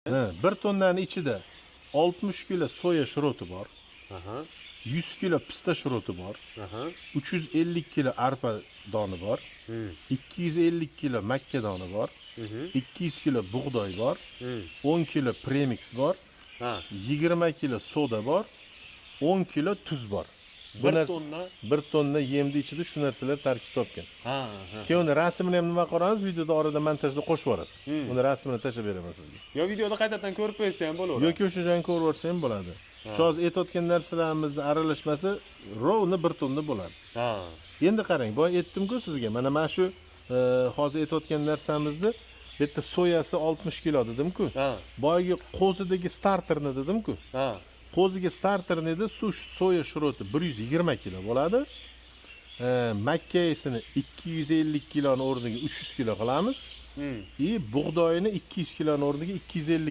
Bir tonnani ichida 60 kilo soya shiroti bor. 100 kilo pista shiroti bor. 350 kilo arpa doni bor. 250 kilo makka doni bor. 200 kilo bug'doy bor. 10 kilo premix bor. 20 kilo soda bor. 10 kilo tuz bor. Bir tonna yemni ichida shu narsalar tarkib topgan. Keyin uni rasmini ham nima qilamiz? Videoda orada montajda qo'shib yuborasiz. Uni rasmini tashlab beraman sizga. Yo videoda qaytadan ko'rib qo'ysa ham bo'laveradi. Yoki o'sha joyni ko'rib olsa ham bo'ladi. Shu hozir aytayotgan narsalarimizni aralashmasi rovni bir tonna bo'ladi. Endi qarang, boya aytdim-ku sizga. Mana shu hozir aytayotgan narsamizni bu yerda soyasi 60 kilo dedim-ku. Boyagi qo'zidagi starterni dedim-ku. Qo'ziga starterni edi, soya shiroti 120 kilo bo'ladi. Makkasini 250 kiloni o'rniga 300 kilo qilamiz. Bug'doyini 200 kiloni o'rniga 250